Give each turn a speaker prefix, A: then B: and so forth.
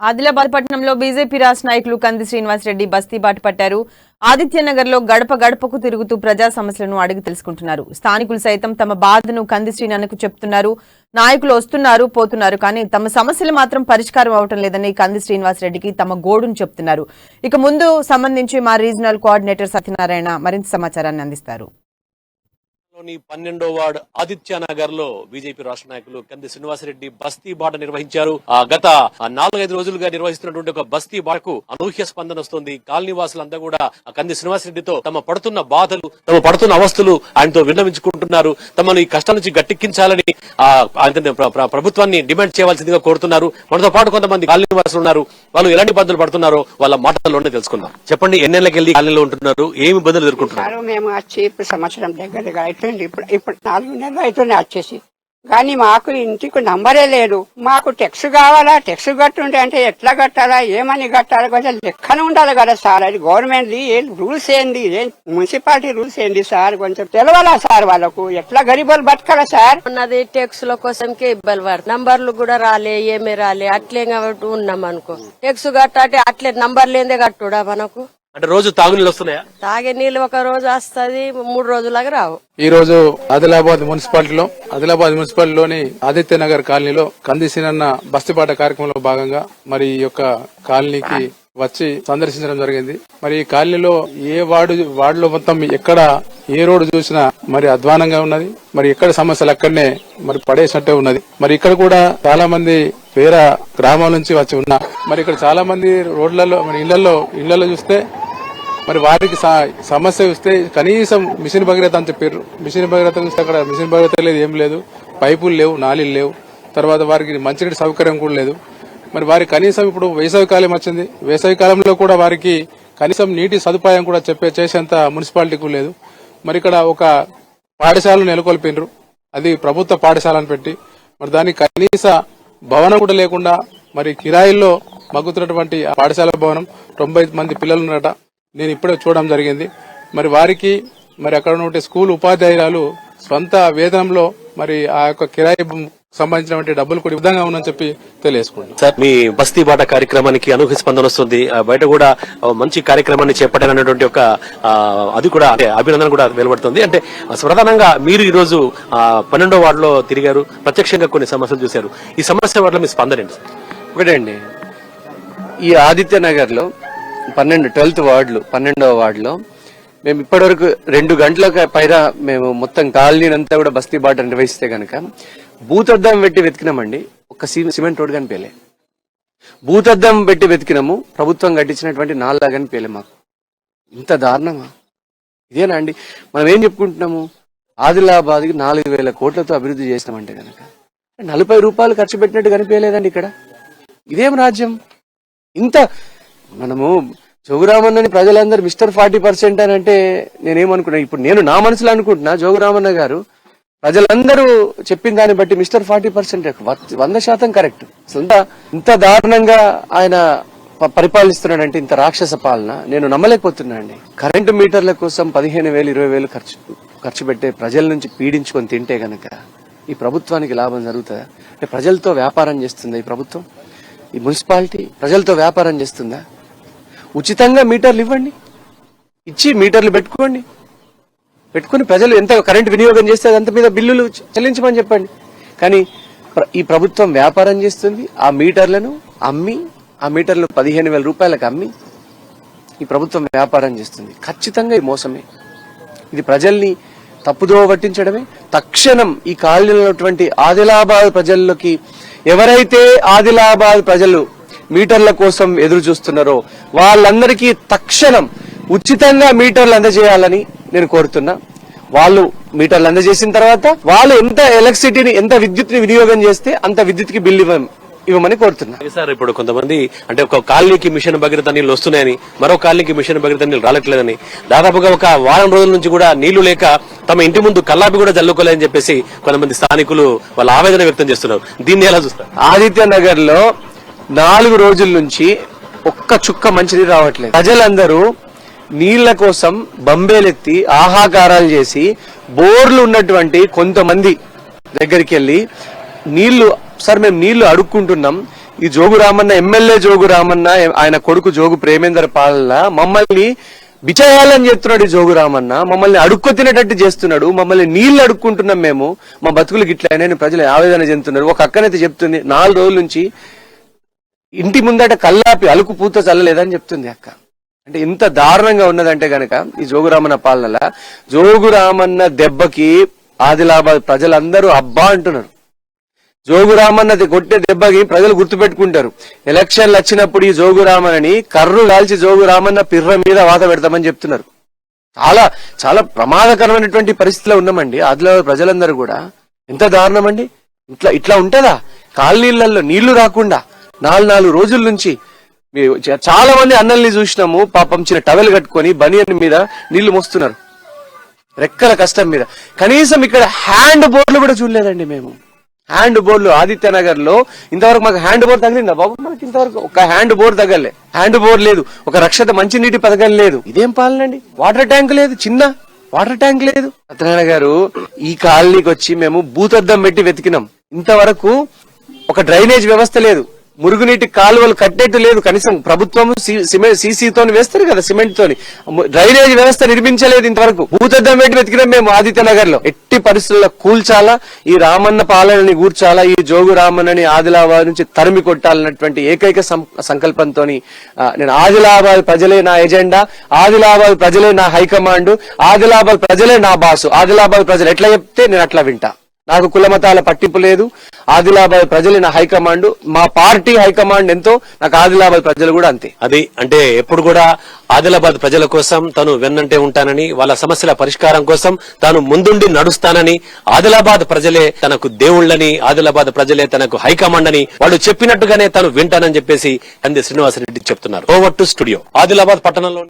A: ఆదిలాబాద్ పట్టణంలో బీజేపీ రాష్ట్ర నాయకులు కంది శ్రీనివాసరెడ్డి బస్తీ బాట పట్టారు. ఆదిత్యనగర్లో గడప గడపకు తిరుగుతూ ప్రజా సమస్యలను అడిగి తెలుసుకుంటున్నారు. స్థానికులు సైతం తమ బాధను కంది శ్రీనన్నకు చెప్తున్నారు. నాయకులు వస్తున్నారు పోతున్నారు, కానీ తమ సమస్యలు మాత్రం పరిష్కారం అవటం లేదని కంది శ్రీనివాసరెడ్డికి తమ గోడును చెప్తున్నారు. ఇక ముందు సంబంధించి మా రీజనల్ కోఆర్డినేటర్ సత్యనారాయణ మరింత సమాచారాన్ని అందిస్తారు.
B: 12వ వార్డు ఆదిత్యనగర్ లో బీజేపీ రాష్ట్ర నాయకులు కంది శ్రీనివాసరెడ్డి బస్తీ బాట నిర్వహించారు. గత 4-5 రోజులుగా నిర్వహిస్తున్నటువంటి ఒక బస్తీ బాటకు అనూహ్య స్పందన వస్తుంది. కాలనీ వాసులంతా కూడా కంది శ్రీనివాసరెడ్డితో తమ పడుతున్న బాధలు, తమ పడుతున్న అవస్థలు ఆయనతో విన్నవించుకుంటున్నారు. తమను ఈ కష్టం నుంచి గట్టెక్కించాలని ప్రభుత్వాన్ని డిమాండ్ చేయవలసిందిగా కోరుతున్నారు. మనతో పాటు కొంతమంది కాలనీ వాసులు ఉన్నారు. వాళ్ళు ఎలాంటి ఇబ్బందులు పడుతున్నారో వాళ్ళ మాటల్లోనే తెలుసుకుందాం. చెప్పండి, ఎన్నేళ్ళకి వెళ్ళి కాలనీలో ఉంటున్నారు, ఏమి ఇబ్బందులు ఎదుర్కొంటున్నారు?
C: మేము వచ్చి సంవత్సరం దగ్గర ఇప్పుడు 4 నెలలు అవుతుంది వచ్చేసి, కానీ మాకు ఇంటికి నంబరే లేదు. మాకు టెక్స్ కావాలా, టెక్స్ కట్టుంటే అంటే ఎట్లా కట్టాలా, ఏమని కట్టాలా, కొంచెం లెక్కన ఉండాలి కదా సార్. అది గవర్నమెంట్ రూల్స్ ఏంది, మున్సిపాలిటీ రూల్స్ ఏంది సార్, కొంచెం తెలవాలా సార్. వాళ్ళకు ఎట్లా గరీబులు బతకాలా సార్.
D: ఉన్నది టెక్స్ ల కోసంకే ఇబ్బంది పడు, నంబర్లు కూడా రాలే, ఏమీ రాలే. అట్లే కాబట్టి ఉన్నాం అనుకో. టెక్స్ కట్టాలంటే అట్లే నంబర్ లేదే కట్టుడా మనకు.
B: అంటే రోజు తాగునీళ్ళు వస్తున్నాయా?
D: తాగే నీళ్ళు ఒక రోజు వస్తుంది, 3 రోజులాగా రావు.
E: ఈ రోజు ఆదిలాబాద్ మున్సిపాలిటీలోని ఆదిత్యనగర్ కాలనీలో కంది శ్రీనన్న బస్తిబాట కార్యక్రమంలో భాగంగా మరి ఈ యొక్క కాలనీకి వచ్చి సందర్శించడం జరిగింది. మరి ఈ కాలనీలో ఏ వార్డులో మొత్తం ఎక్కడ ఏ రోడ్డు చూసినా మరి అధ్వానంగా ఉన్నది. మరి ఎక్కడ సమస్యలు అక్కడనే మరి పడేసినట్టే ఉన్నది. మరి ఇక్కడ కూడా చాలా మంది వేరే గ్రామాల నుంచి వచ్చి ఉన్నా మరి ఇక్కడ చాలా మంది రోడ్లలో మరి ఇళ్లలో చూస్తే మరి వారికి సమస్య వస్తే కనీసం మిషన్ భగీరథ అని చెప్పారు. మిషన్ భగీరథ చూస్తే అక్కడ మిషన్ భగీరథ లేదు, ఏం లేదు, పైపులు లేవు, నాళీలు లేవు. తర్వాత వారికి మంచినీటి సౌకర్యం కూడా లేదు. మరి వారికి కనీసం ఇప్పుడు వేసవికాలం వచ్చింది, వేసవికాలంలో కూడా వారికి కనీసం నీటి సదుపాయం కూడా చేసేంత మున్సిపాలిటీకి లేదు. మరి ఇక్కడ ఒక పాఠశాలను నెలకొల్పినరు, అది ప్రభుత్వ పాఠశాలను పెట్టి మరి దానికి కనీస భవనం కూడా లేకుండా మరి కిరాయిల్లో మగ్గుతున్నటువంటి పాఠశాల భవనం 90 మంది పిల్లలు ఉన్నారట. నేను ఇప్పుడే చూడడం జరిగింది. మరి వారికి మరి అక్కడ ఉన్న స్కూల్ ఉపాధ్యాయురాలు స్వంత వేతనంలో మరి ఆ యొక్క కిరాయి సంబంధించినటువంటి డబ్బులు కూడా విధంగా ఉందని చెప్పి తెలియజేసుకుంటున్నాను.
B: సార్, మీ బస్తీ బాట కార్యక్రమానికి అనూహ్య స్పందన వస్తుంది. బయట కూడా మంచి కార్యక్రమాన్ని చేపట్టాలన్నటువంటి ఒక అది కూడా అభినందన కూడా వెలువడుతుంది. అంటే ప్రధానంగా మీరు ఈ రోజు 12వ వార్డులో తిరిగారు, ప్రత్యక్షంగా కొన్ని సమస్యలు చూశారు. ఈ సమస్య వాటిలో మీ స్పందన ఏంటి?
F: ఒకటే అండి, ఈ ఆదిత్యనగర్ లో 12వ వార్డులో మేము ఇప్పటివరకు 2 గంటల పైన మేము మొత్తం కాలనీనంతా కూడా బస్తీ బాట నిర్వహిస్తే గనక భూతద్దం పెట్టి వెతికినామండి. ఒక సిమెంట్ రోడ్ కనిపించలే. భూతద్దం పెట్టి వెతికినాము, ప్రభుత్వం కట్టించినటువంటి నాలా కనిపించలే. మాకు ఇంత దారుణమా? ఇదేనా అండి మనం ఏం చెప్పుకుంటున్నాము? ఆదిలాబాద్కి 4,000 కోట్లతో అభివృద్ధి చేసినామంటే గనక 40 రూపాయలు ఖర్చు పెట్టినట్టు కనిపించలేదండి ఇక్కడ. ఇదేం రాజ్యం? ఇంత మనము జోగురామన్నని ప్రజలందరూ మిస్టర్ 40% అని అంటే నేనేమనుకున్నా, ఇప్పుడు నేను నా మనసులో అనుకుంటున్నా, జోగురామన్న గారు ప్రజలందరూ చెప్పిన దాన్ని బట్టి మిస్టర్ 40% 100% కరెక్ట్. ఇంత దారుణంగా ఆయన పరిపాలిస్తున్నాడంటే, ఇంత రాక్షస పాలన నేను నమ్మలేకపోతున్నా అండి. కరెంటు మీటర్ల కోసం 15,000 20,000 ఖర్చు పెట్టే ప్రజల నుంచి పీడించుకొని తింటే గనక ఈ ప్రభుత్వానికి లాభం జరుగుతుందా? అంటే ప్రజలతో వ్యాపారం చేస్తుందా ఈ ప్రభుత్వం? ఈ మున్సిపాలిటీ ప్రజలతో వ్యాపారం చేస్తుందా? ఉచితంగా మీటర్లు ఇవ్వండి, ఇచ్చి మీటర్లు పెట్టుకుని ప్రజలు ఎంత కరెంటు వినియోగం చేస్తే అంత మీద బిల్లులు చెల్లించమని చెప్పండి. కానీ ఈ ప్రభుత్వం వ్యాపారం చేస్తుంది. ఆ మీటర్లను అమ్మి, ఆ మీటర్లు 15,000 రూపాయలకు అమ్మి ఈ ప్రభుత్వం వ్యాపారం చేస్తుంది. ఖచ్చితంగా ఇది మోసమే. ఇది ప్రజల్ని తప్పుదోవ పట్టించడమే. తక్షణం ఈ కాలనీలో ఉన్నటువంటి ఆదిలాబాద్ ప్రజల్లోకి, ఎవరైతే ఆదిలాబాద్ ప్రజలు మీటర్ల కోసం ఎదురు చూస్తున్నారో వాళ్ళందరికీ తక్షణం ఉచితంగా మీటర్లు అందజేయాలని నేను కోరుతున్నా. వాళ్ళు మీటర్లు అందజేసిన తర్వాత వాళ్ళు ఎంత విద్యుత్ని వినియోగం చేస్తే అంత విద్యుత్కి బిల్లు ఇవ్వమని కోరుతున్నా.
B: సార్, ఇప్పుడు కొంతమంది అంటే ఒక కాలనీకి మిషన్ భగీరథ నీళ్లు వస్తున్నాయని, మరో కాలనీకి మిషన్ భగీరథ నీళ్లు రావట్లేదని, దాదాపుగా ఒక వారం రోజుల నుంచి కూడా నీళ్లు లేక తమ ఇంటి ముందు కల్లాపి కూడా జల్లుకోలేదని చెప్పేసి కొంతమంది స్థానికులు వాళ్ళ ఆవేదన వ్యక్తం చేస్తున్నారు. దీన్ని ఎలా చూస్తారు?
F: ఆదిత్యనగర్ లో 4 రోజుల నుంచి ఒక్క చుక్క మంచినీరు రావట్లేదు. ప్రజలందరూ నీళ్ల కోసం బంబేలెత్తి ఆహాకారాలు చేసి బోర్లు ఉన్నటువంటి కొంతమంది దగ్గరికి వెళ్లి మేము నీళ్లు అడుక్కుంటున్నాం, ఈ జోగు రామన్న ఎమ్మెల్యే జోగు రామన్న ఆయన కొడుకు జోగు ప్రేమేందర్ పాలన మమ్మల్ని బిచయాలని చెప్తున్నాడు ఈ జోగు రామన్న, మమ్మల్ని అడుక్కు తినేటట్టు చేస్తున్నాడు, మమ్మల్ని నీళ్లు అడుక్కుంటున్నాం మేము, మా బతుకులు గిట్లనే ప్రజలు ఆవేదన చెందుతున్నారు. ఒక అక్కనైతే చెప్తుంది 4 రోజుల నుంచి ఇంటి ముందట కల్లాపి అలుకు పూత చల్లలేదని చెప్తుంది అక్క. అంటే ఇంత దారుణంగా ఉన్నదంటే గనక ఈ జోగురామన్న పాలనలా జోగురామన్న దెబ్బకి ఆదిలాబాద్ ప్రజలందరూ అబ్బా అంటున్నారు. జోగురామన్నది కొట్టే దెబ్బకి ప్రజలు గుర్తుపెట్టుకుంటారు. ఎలక్షన్లు వచ్చినప్పుడు ఈ జోగురామన్నని కర్రు కాల్చి జోగురామన్న పిర్ర మీద వాత పెడతామని చెప్తున్నారు. చాలా చాలా ప్రమాదకరమైనటువంటి పరిస్థితిలో ఉన్నామండి ఆదిలాబాద్ ప్రజలందరూ కూడా. ఎంత దారుణం అండి. ఇట్లా ఉంటదా? కాలనీళ్లలో నీళ్లు రాకుండా 4 రోజుల నుంచి చాలా మంది అన్నల్ని చూసినాము, పాపం చిన్న టవెల్ కట్టుకొని బనియన్ మీద నీళ్లు మోస్తున్నారు రెక్కల కష్టం మీద. కనీసం ఇక్కడ హ్యాండ్ బోర్డులు కూడా చూడలేదండి మేము. హ్యాండ్ బోర్డులు ఆదిత్యనగర్ లో ఇంతవరకు మాకు హ్యాండ్ బోర్ తగిలిందా బాబు? మనకి ఇంతవరకు ఒక హ్యాండ్ బోర్ తగలే, హ్యాండ్ బోర్ లేదు, ఒక రక్షత మంచినీటి పథకం లేదు. ఇదేం పాలనండి? వాటర్ ట్యాంక్ లేదు, చిన్న వాటర్ ట్యాంక్ లేదు. సత్యనారాయణ గారు ఈ కాలనీకి వచ్చి మేము భూతద్దం పెట్టి వెతికినాం, ఇంతవరకు ఒక డ్రైనేజ్ వ్యవస్థ లేదు, మురుగునీటి కాలువలు కట్టేట్టు లేదు. కనీసం ప్రభుత్వం సీసీతో వేస్తారు కదా, సిమెంట్ తోని డ్రైనేజ్ వ్యవస్థ నిర్మించలేదు ఇంతవరకు. భూతద్దం పెట్టి వెతికినాం మేము ఆదిత్యనగర్ లో. ఎట్టి పరిస్థితుల్లో కూల్చాలా, ఈ రామన్న పాలనని కూర్చాలా, ఈ జోగు రామన్నని ఆదిలాబాద్ నుంచి తరిమి కొట్టాలన్నటువంటి ఏకైక సంకల్పంతో నేను ఆదిలాబాద్ ప్రజలే నా ఎజెండా, ఆదిలాబాద్ ప్రజలే నా హైకమాండ్, ఆదిలాబాద్ ప్రజలే నా బాసు, ఆదిలాబాద్ ప్రజలు ఎట్లా చెప్తే నేను అట్లా వింటా. నాకు కులమతాల పట్టింపు లేదు. ఆదిలాబాద్ ప్రజలు నా హైకమాండ్, మా పార్టీ హైకమాండ్ ఎంతో, నాకు ఆదిలాబాద్ ప్రజలు కూడా అంతే.
B: అది అంటే ఎప్పుడు కూడా ఆదిలాబాద్ ప్రజల కోసం తాను వెన్నంటే ఉంటానని, వాళ్ళ సమస్యల పరిష్కారం కోసం తాను ముందుండి నడుస్తానని, ఆదిలాబాద్ ప్రజలే తనకు దేవుళ్లని, ఆదిలాబాద్ ప్రజలే తనకు హైకమాండ్ అని వాళ్ళు చెప్పినట్టుగానే తాను వింటానని చెప్పేసి కంది శ్రీనివాసరెడ్డి చెప్తున్నారు. Over to studio. ఆదిలాబాద్ పట్టణంలో